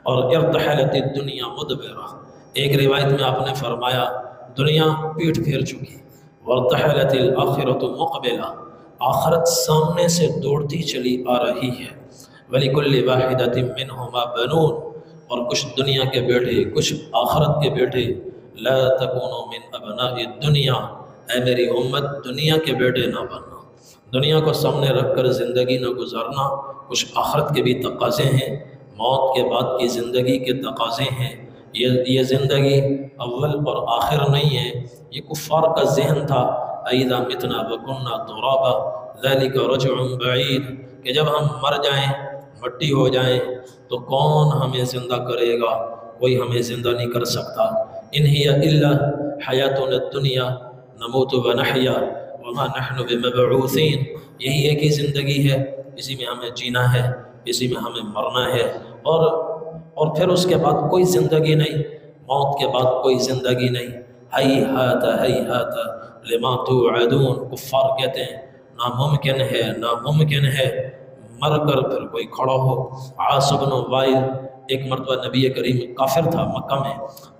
اور ارتحلت الدنیا مدبرہ، ایک روایت میں آپ نے فرمایا دنیا پیٹھ پھیر چکی، وارتحلت الآخرۃ مقبلہ، آخرت سامنے سے دوڑتی چلی آ رہی ہے، وَلِكُلِّ وَاحِدَةٍ مِّنْهُمَا بَنُونَ، اور کچھ دنیا کے بیٹے کچھ آخرت کے بیٹے، لا تکونوا من ابناء الدنیا، اے میری امت دنیا کے بیٹے نہ بننا، دنیا کو سامنے رکھ کر زندگی نہ گزارنا، کچھ آخرت کے بھی تقاضے ہیں، موت کے بعد کی زندگی کے تقاضے ہیں، یہ زندگی اول اور آخر نہیں ہے، یہ کفار کا ذہن تھا، اَإِذَا مِتْنَا وَكُنَّا تُرَابًا ذَلِكَ رَجْعٌ بَعِيدٌ، کہ جب ہم مر جائیں مٹی ہو جائیں تو کون ہمیں زندہ کرے گا، کوئی ہمیں زندہ نہیں کر سکتا، إِنْ هِيَ إِلَّا حَيَاتُنَا الدُّنْيَا نَمُوتُ وَنَحْيَا وَمَا نَحْنُ بِمَبْعُوثِينَ، یہی ایک ہی زندگی ہے، اسی میں ہمیں جینا ہے، اسی میں ہمیں مرنا ہے، اور پھر اس کے بعد کوئی زندگی نہیں، موت کے بعد کوئی زندگی نہیں، ہیہات ہیہات لما توعدون، کفار کہتے ہیں ناممکن ہے مر کر پھر کوئی کھڑا ہو۔ عاص بن وائل ایک مرتبہ نبی کریم، کافر تھا مکہ میں،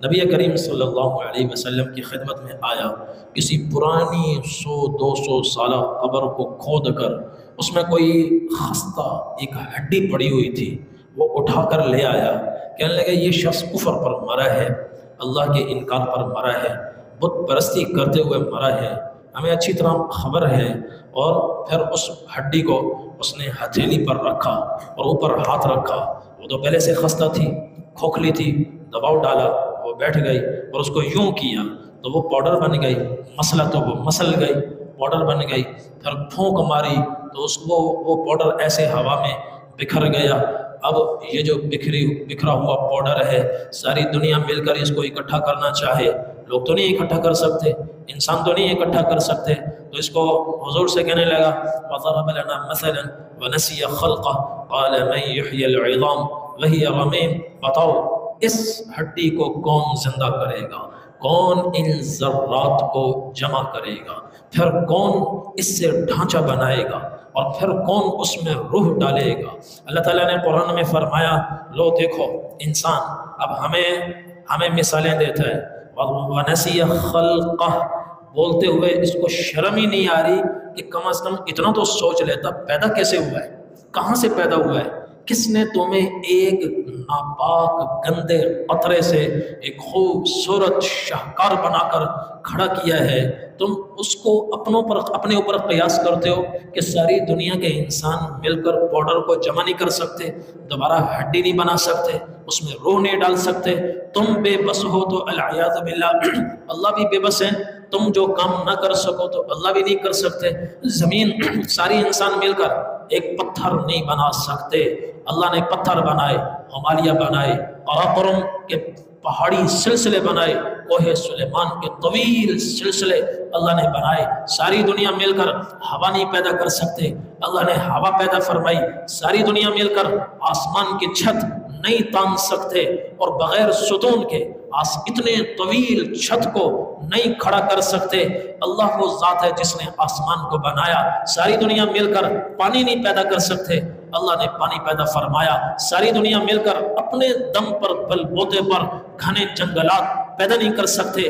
نبی کریم صلی اللہ علیہ وسلم کی خدمت میں آیا، کسی پرانی 100-200 سالہ قبر کو کھود کر اس میں کوئی خستہ ایک ہڈی پڑی ہوئی تھی، وہ اٹھا کر لے آیا، کہنے لگا یہ شخص کفر پر مرا ہے، اللہ کے انکار پر مرا ہے، بت پرستی کرتے ہوئے مرا ہے، ہمیں اچھی طرح خبر ہے۔ اور پھر اس ہڈی کو اس نے ہتھیلی پر رکھا اور اوپر ہاتھ رکھا، وہ تو پہلے سے خستہ تھی، کھوکھلی تھی، دباؤ ڈالا، وہ بیٹھ گئی اور اس کو یوں کیا تو وہ پاؤڈر بن گئی، مسلا تو وہ مسل گئی، پاؤڈر بن گئی، پھر پھونک ماری تو وہ پاؤڈر ایسے ہوا میں بکھر گیا۔ اب یہ جو بکھرا ہوا پاؤڈر ہے، ساری دنیا مل کر اس کو اکٹھا کرنا چاہے، لوگ تو نہیں اکٹھا کر سکتے، انسان تو نہیں اکٹھا کر سکتے، تو اس کو حضور سے کہنے لگا وَضَرَبَ لَنَا مَثَلًا وَنَسِيَ خَلْقَهُ قَالَ مَنْ يُحْيِي الْعِظَامَ وَهِيَ رَمِيمٌ، بتاؤ اس ہڈی کو کون زندہ کرے گا، کون ان ذرات کو جمع کرے گا، پھر کون اس سے ڈھانچہ بنائے گا، اور پھر کون اس میں روح ڈالے گا۔ اللہ تعالیٰ نے قرآن میں فرمایا لو دیکھو انسان اب ہمیں مثالیں دیتا ہے، وَنَسِيَ خَلْقَهُ، بولتے ہوئے اس کو شرم ہی نہیں آ رہی کہ کم از کم اتنا تو سوچ لیتا پیدا کیسے ہوا ہے، کہاں سے پیدا ہوا ہے، کس نے تمہیں ایک ناپاک گندے قطرے سے ایک خوبصورت شاہکار بنا کر کھڑا کیا ہے، تم اس کو اپنے اوپر قیاس کرتے ہو کہ ساری دنیا کے انسان مل کر پاؤڈر کو جمع نہیں کر سکتے، دوبارہ ہڈی نہیں بنا سکتے، اس میں روح نہیں ڈال سکتے، تم بے بس ہو تو العیاذ باللہ اللہ بھی بے بس ہے، تم جو کام نہ کر سکو تو اللہ بھی نہیں کر سکتے، زمین ساری انسان مل کر ایک پتھر نہیں بنا سکتے، اللہ نے پتھر بنائے، ہمالیہ بنائے، قراقرم کے پہاڑی سلسلے بنائے، کوہ سلیمان کے طویل سلسلے اللہ نے بنائے، ساری دنیا مل کر ہوا نہیں پیدا کر سکتے، اللہ نے ہوا پیدا فرمائی، ساری دنیا مل کر آسمان کی چھت نہیں تان سکتے، اور بغیر ستون کے اتنے طویل چھت کو نہیں کھڑا کر سکتے، اللہ وہ ذات ہے جس نے آسمان کو بنایا، ساری دنیا مل کر پانی نہیں پیدا کر سکتے، اللہ نے پانی پیدا فرمایا، ساری دنیا مل کر اپنے دم پر بل بوتے پر گھنے جنگلات پیدا نہیں کر سکتے،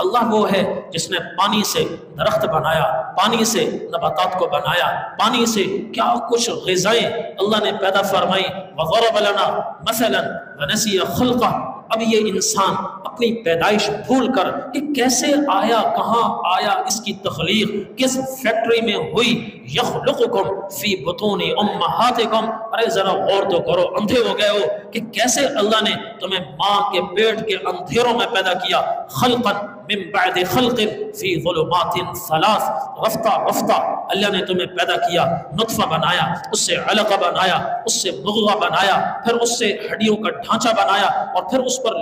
اللہ وہ ہے جس نے پانی سے درخت بنایا، پانی سے نباتات کو بنایا، پانی سے کیا کچھ غذائیں اللہ نے پیدا فرمائی، وَضَرَبَ لَنَا مَثَلًا وَنَسِيَ خَلْقَهُ۔ اب یہ انسان اپنی پیدائش بھول کر کہ کیسے آیا، کہاں آیا، اس کی تخلیق کس فیکٹری میں ہوئی، یخلقکم فی بطون امہاتکم، ارے ذرا غور تو کرو، اندھے ہو گئے ہو کہ کیسے اللہ نے تمہیں ماں کے پیٹ کے اندھیروں میں پیدا کیا، خلقا من بعد خلق فی ظلمات ثلاث، رفتہ رفتہ اللہ نے تمہیں پیدا کیا، نطفہ بنایا، اس سے علقہ بنایا، اس سے مضغہ بنایا، پھر اس سے ہڈیوں کا ڈھانچہ بنایا، اور پھر اس پر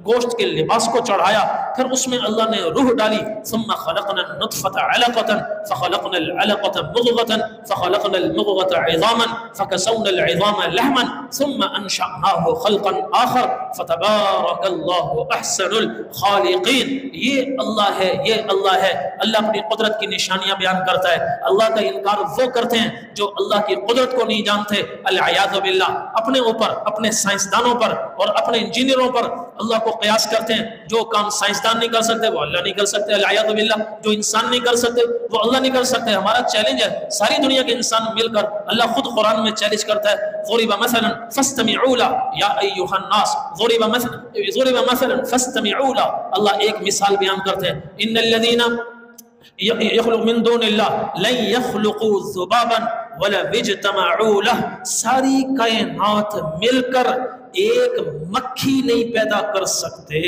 گوشت کے لباس کو چڑھایا، پھر اس میں اللہ نے روح ڈالی. ثم خلقنا النطفة علقة فخلقنا العلقة مضغة فخلقنا المضغة عظاما فكسونا العظام لحما ثم انشأناه خلقا آخر فتبارك الله احسن الخالقین. یہ اللہ ہے، یہ اللہ ہے. اللہ اپنی قدرت کی نشانیاں بیان کرتا ہے. اللہ کا انکار وہ کرتے ہیں جو اللہ کی قدرت کو نہیں جانتے. العیاذ باللہ. اپنے اوپر، اپنے سائنسدانوں پر اور اپنے انجینئروں پر اللہ کو قیاس کرتے ہیں. جو کام سائنسدان نہیں کر سکتے وہ اللہ نہیں کر سکتے. العیاذ باللہ. جو انسان نہیں کر سکتے وہ اللہ نہیں کر سکتے. ہمارا چیلنج ہے ساری دنیا کے انسان مل کر، اللہ خود قرآن میں چیلنج کرتا ہے. ضرب مثلا فاستمعوا له یا ایھا الناس. ضرب مثلا فاستمعوا له. اللہ ایک مثال بیان کرتے ہیں. ان الذين يخلق من دون الله لن يخلقوا ذبابا ولا اجتمعوا له. ساری کائنات مل کر ایک مکھی نہیں پیدا کر سکتے،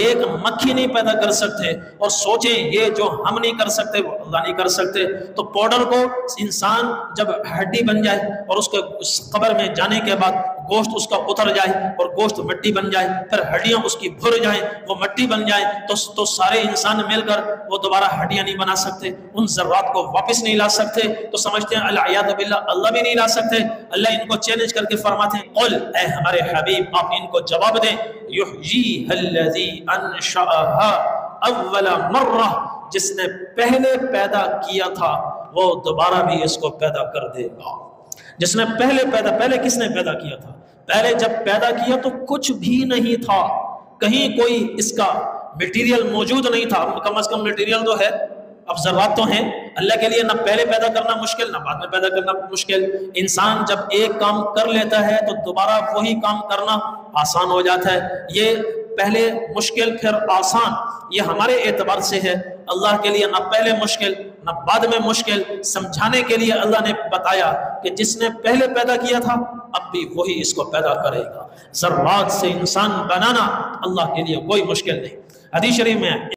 ایک مکھی نہیں پیدا کر سکتے. اور سوچیں یہ جو ہم نہیں کر سکتے وہ اللہ نہیں کر سکتے. تو پاؤڈر کو انسان جب ہڈی بن جائے اور اس کے قبر میں جانے کے بعد گوشت اس کا اتر جائے اور گوشت مٹی بن جائے، پھر ہڈیاں اس کی بھر جائیں، وہ مٹی بن جائیں، تو سارے انسان مل کر وہ دوبارہ ہڈیاں نہیں بنا سکتے، ان ذرات کو واپس نہیں لا سکتے. تو سمجھتے ہیں العیاذ باللہ اللہ بھی نہیں لا سکتے. اللہ ان کو چیلنج کر کے فرماتے ہیں قل، اے ہمارے حبیب آپ ان کو جواب دیں، یحییھا الذی انشأھا اول مرہ. جس نے پہلے پیدا کیا تھا وہ دوبارہ بھی اس کو پیدا کر دے گا. جس نے پہلے کس نے پیدا کیا تھا؟ پہلے جب پیدا کیا تو کچھ بھی نہیں تھا، کہیں کوئی اس کا میٹیریل موجود نہیں تھا. کم از کم میٹیریل تو ہے، اب ذرات تو ہیں. اللہ کے لیے نہ پہلے پیدا کرنا مشکل نہ بعد میں پیدا کرنا مشکل. انسان جب ایک کام کر لیتا ہے تو دوبارہ وہی کام کرنا آسان ہو جاتا ہے. یہ پہلے مشکل پھر آسان، یہ ہمارے اعتبار سے ہے. اللہ کے لیے نہ پہلے مشکل نہ بعد میں مشکل. سمجھانے کے لیے اللہ نے بتایا کہ جس نے پہلے پیدا کیا تھا اب بھی وہی اس کو پیدا کرے گا. ذرات سے انسان بنانا اللہ کے لیے کوئی مشکل نہیں. حدیث شریف میں